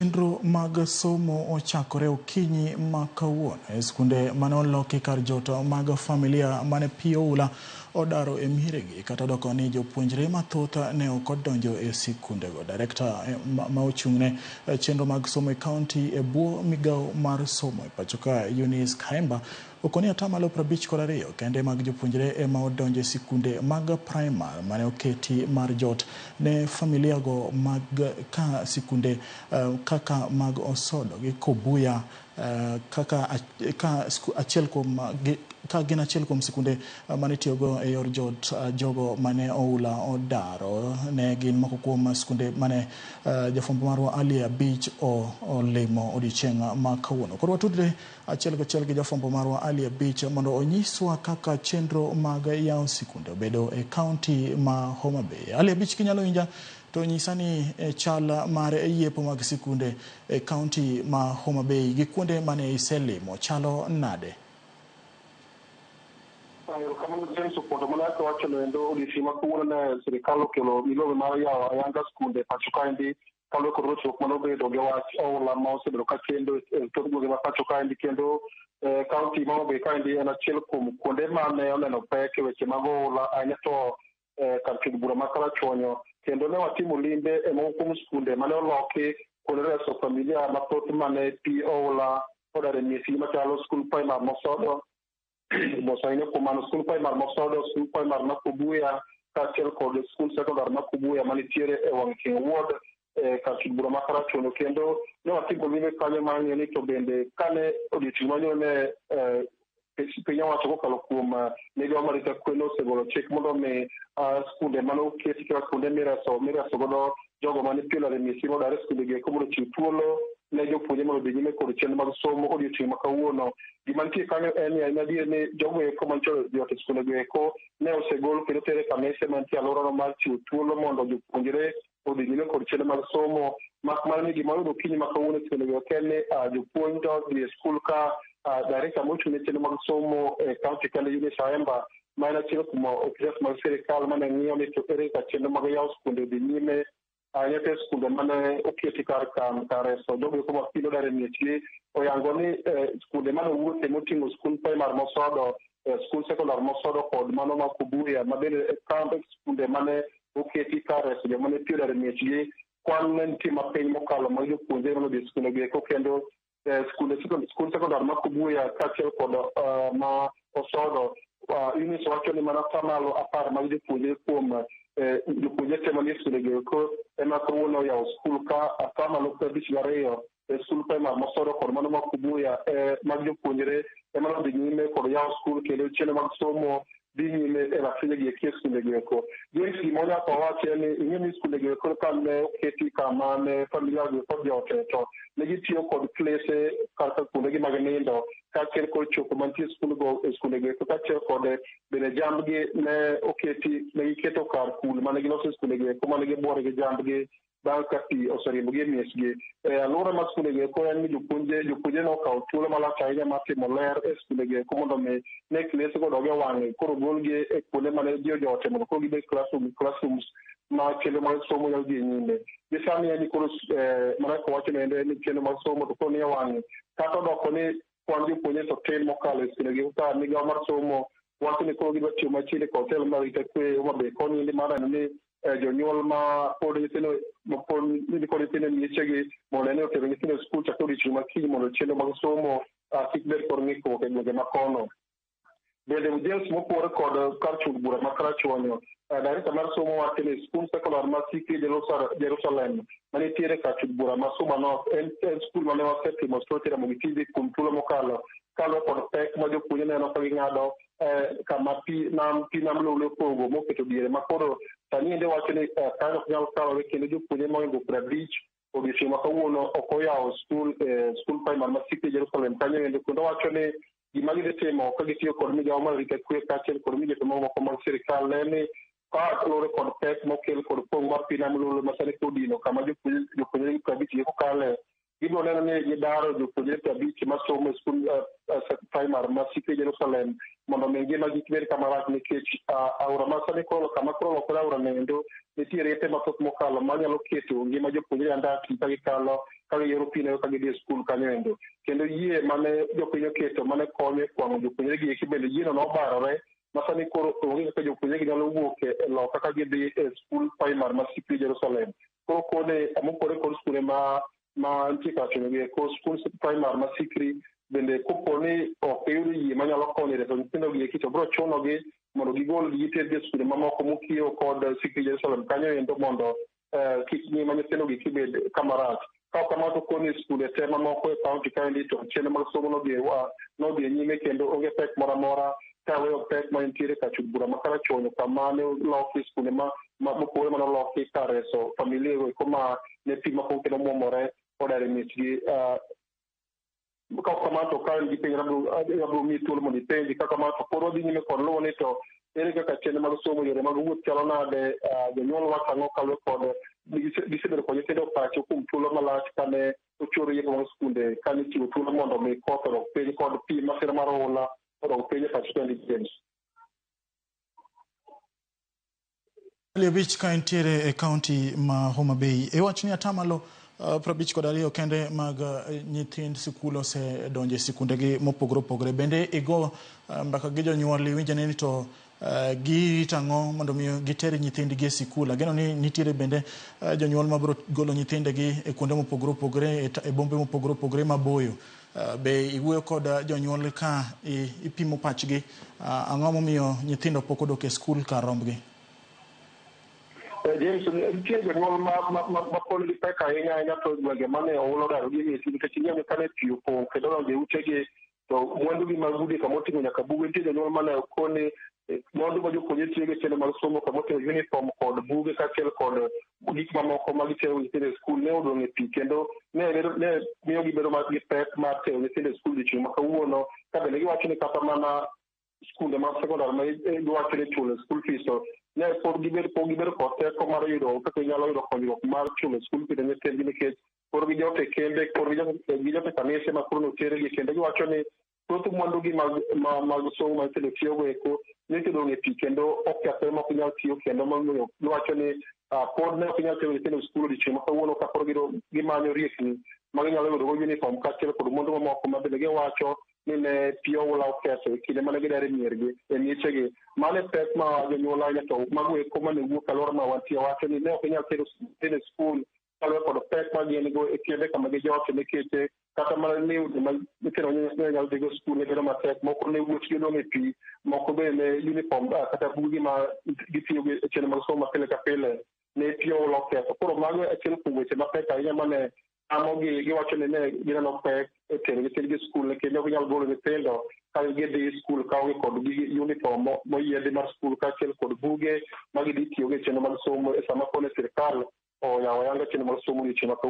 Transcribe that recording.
Chenro mag somo ochakore okinyi ma kawuono e skunde mane oloki kar jot mag familia mane pi oula odaro e miregi kata doko ni jopuonjre mathoth ne ok odonjo e sikundego. Direkta ma ochung'ne chenro mag somo e kaunti e bwo migawo mar somo e pacho ka Eunice Kaemba okoni 52% kende mag jopuonjre ema odonjo e sikunde mag primar mane oketi mar jot ne familiago mag ka sikunde kaka mag Osodo gi Kobuya ka gin achiel kuom sikunde mane itiyogo e yor jot jogo mane oula odaro. Ne gin moko kuom sikunde mane jafwambo marwa Ali Abich olimo odiochieng' ma kawuono. Koro watudre achiel kachiel gi jafwambo marwa Ali Abich mondo onyiswa kaka chenro mag yawo sikunde obedo e kaunti ma Homa Bay. Ali Abich, kinyalo winja to nyisa ni chal mar yiepo mag sikunde e kaunti ma Homa Bay gi kuonde mane iselimo chalo nade? Kamano James Opoto manaka wacho endo odiochieng' ma kawuono ne sirikal okelo milogo mar yawo ayanga skunde pacho kaendi kaluwore kod rochruok mane obedo gi wach oula ma osebedo ka kendo e tok gwenge ma pacho kaendi, kendo kaunti ma Homa Bay kaendi en achiel kuom kuonde mane oneno pek e weche mag oula ahinya to kar chud bura ma Karachuonyo, kendo ne watimo limbe e moko kuom skunde mane oloki kuonde reso familia mathoth mane pi oula odare miesgi machalo skul primar Mosodo, Mosaine Kumano, skul primar Mosodo, skul primar ma Kobuya kaachiel kod skul sekondar ma Kobuya manitiere e wang' chieng' ward kar chud bura ma Karachuonyo, kendo ne watimo limbe kanyo mar ng'iyo ni to bende kane odiochieng' manyone piny owacho kokalo kuom migawo mar arita kwe osegolo chik mondo mi skunde mane oketi kaka skunde mireso godo jogo mane pi olare miesgi modar e skundegi eko mondo ochiw thuolo ne jopuonjre mondo odhi nyime kod chenro mag somo odiochieng' ma kawuono. Gima nitie kanyo en ni en adier ni jogo eko mantie jot e skundego eko ne osegol kendo tere kanise mantie alworano mar chiwo thuolo mondo jopuonjre odhi nyime kod chenro mag somo. Mak mana ni gima oyudo okinyi ma kawuono e skundego eko en ni jopuonj dhi e skul ka Director mochung'ne chenro mag somo e kaunti kende Eunice Kaemba ma en achiel kuom ofisas mag sirikal mane ng'iyo ni to ere ka chenro mag yawo skunde dhi nyime ahinya to skunde mane oketi kar reso jogo eko ma pi nodare miechgi. Oyango ni skunde mane owuothe moting'o skul primar Mosodo, skul sekondar Mosodo kod mano ma Kobuya ma bende skunde mane oketi kar reso joma ne pi odare miechgi, kwan ne nitie mapiny mokalo mag jopuonjre mane odhi e skundego eko, kendo skul sekondar ma Kobuya kaachiel kod ma Osodo Eunice wacho ni mana tamalo 10 mag jopuonjre kuom jopuonjre te manie skundego eko ema kawuono oyawo skul ka 52 e skul primar Mosodo kod mano ma Kobuya mag jopuonjre ema nodhi nyime kod yawo skul, kendo chenro mag somo dhi nyime e rafinyegi eki e skundego eko. James, gima onyaka wach en ni ing'e ni skundego eko kane oketi kama ne familia go kod jote to ne gitiyo kod klese kaka kuondegi mag nindo kaachiel kod choko mantie e skundego eko kaachiel kod bende jambgi ne giketo kar kul mane giloso e skundego eko mane gibuore gi jambgi bang' ka pi oseriembogi e miesgi. Alwora mag skundego eko en ni jopuonjre ne okawo thuolo malach ahinya mar timo ler e skundego eko mondo mi ne klese go doge wang'e, koro golgi e kuonde mane ji ojote mondo koro gibed classrooms ma chenro mag somo nyalo dhi nyime. Gi sani en ni koro mana kawacho ni en ni chenro mag somo to koro ni e wang'e, kata odoko ni kwan jopuonjre to tin mokalo e skundego ka migawo mar somo wacho ni koro gidwa tiyo machiegni kod telo mar arita kwe Homa Bay koni mar neno ni jonyuol ma pod nyithindo kod nyithindo e miechegi mondo ne otero nyithindo e skul chakre odiochieng' ma kiny mondo chenro mag somo kik bed kod ng'ikruok e gwenge ma kono. Bende James mopore kod kar chud bura ma Karachuonyo, Director mar somo wacho ni skul sekondar ma Sikri Jerusalem manitiere kar chud bura ma Suba North en skul mane wasetimo stroke ramo gi tv kuom thuolo mokalo kaluwore kod pek ma jopuonjre neno ka ging'ado kama pi nam lolo opogo moketo diere ma koro sani ende wacho ni kanyo ok nyal kalore, kendo jopuonjre mohingo 50 odiochieng' ma kawuono ok oyawo skul primar ma Sikri Jerusalem kanyo ende, kendo wacho ni gima gidhi timo ka gitiyo kod migawo mar arita kwe kaachiel kod migepe mamoko mag sirikal en ni ka kaluwore kod pek mokel kod pong' mar pi nam lolo ma sani kodino kama jopuonjre 50 eko kale, gibiro neno ni gidaro jopuonjre 50 masomo e skul primar ma Sikri Jerusalem mondo mi ngima gi kibed kama rach nikech aora ma sani koro kama koro lokore aora nendo nitie rete mathoth mokalo manyalo keto ngima jopuonjre andaki ka gikalo ka giyoro pino ka gidhi e skul kanyo endo kendo yie mane jopiny oketo mane konyo e kwang'o jopuonjre gi eki bende yieno nobarore ma sani koro onge kaka jopuonjre gi nyalo wuok e loka ka gidhi e skul primar ma Sikri Jerusalem. Koro kode mopore kod skunde ma nitie kachonogi ko skul primar ma Sikri bende kopo ni ok iyudo yie manyalo konyo reso nyithindo gi eki to biro chunogi mondo gigol gitergi e skunde mamoko mokiewo kod Sikri Jerusalem kanyo endo mondo kik ngima nyithindo gi kibed kama rach. Ka ok kamano to koni skunde te mamoko e kaunti kaendi to chenro mag somo nodhi e nyime kendo onge pek moro amora kaweyo pek ma nitiere ka chud bura makara chono kama ne oloki skunde mopogore mane oloki kar reso familia eko ma ne pi mapok kendo muomore odar e miechgi. Ka ok kamano to ka en gi penj abiro miyi thuolo mondo ipenji ka kamano to pod wadhi nyime kod luwo ni to ere kaka chenro mag somo yore mag wuoth chalo nade, jonyuol wach ang'o kaluwore kod gisebedo kod nyithindo pacho kuom thuolo malach kane ochoro yiero mag skunde kane ichiwo thuolo mondo mi koth odok piny kod pi masira mar oula odok piny e pacho kendi James. Abich ka entiere e kaunti ma Homa Bay wach ni atamalo 52 kende mag nyithind sikul osedonjo e sikundegi mopogore opogore. Bende igo mbaka gi jonyuol iwinjo ni to gitang'o mondo mi giter nyithindgi e sikul. Ageno ni nitiere bende jonyuol mabiro golo nyithindegi e kuonde mopogore opogore e bombe mopogore opogore maboyo. Be iwuoyo kod jonyuol ka ipimo pachgi ang'o momiyo nyithindo pok odok e skul kar rombgi? James, nitie jonyuol ma pod gi pek ahinya to gwenge mane oula odaro gi miechgi nikech ing'eyo kane pi opong' kendo donjo e utegi to mwandugi mag udi kamoting'o nyaka buge. Nitie jonyuol mane koni mwandu ma jopuonjre tiyo gi chenro mag somo kamoting'o uniform kod buge kaachiel kod gik mamoko ma gitero nyithindo e skul ne odong' e pi kendo ne miyo gibedo gi pek mar tero nyithindo e skul odiechieng' ma kawuono ka bende giwacho ni kata mana skunde mag sekondar ma giwacho ni chulo skul fees to ne pod gibedo kod teko mar yudo kaka inyalo yudo konyruok mar chulo skul fees ne nyithindgi nikech koro gijot e kembe koro gijot e kanise ma koro noteregi kendo giwacho ni thoth mwandugi mag somo ma nyithindo tiyogo eko nyaka dong' e pi kendo ok kethre ma ok inyal tiyo kendo momiyo giwacho ni pod ne ok inyal tero nyithindo skul odiechieng' ma kawuono ka koro gimanyo riekni ma ginyalo yudogo uniform kaachiel kod mwandu mamoko ma bende giwacho ni ne pi oula oketho e kinde mane gidar e miechegi. Mano e pek ma jonyuol ahinya to mago eko mane wuok alwora ma wantie wacho ni ne ok inyal tero nyithindo e skul kaluwore kod pek ma gin go e kinde kama gijote nikech kata mana lewni ma nyithindo ne nyalo dhigo skul ne bedo matek, moko ne wuochgi odong' e pi, moko bende uniform kata bugi ma gitiyogo e chenro mag somo ma pile ka pile ne pi oula oketho. Koro mago e achiel kuom weche mapek ahinya mane amogi giwacho ni ne gineno pek e tero nyithindgi e skul kendo ok ginyal golo nyithindo ka gidhi skul kaonge kod uniform moyiedhi mar skul kaachiel kod buge ma gidhi tiyogo e chenro mag somo e sama kone sirikal oyawo ayanga chenro mag somo odiechieng' ma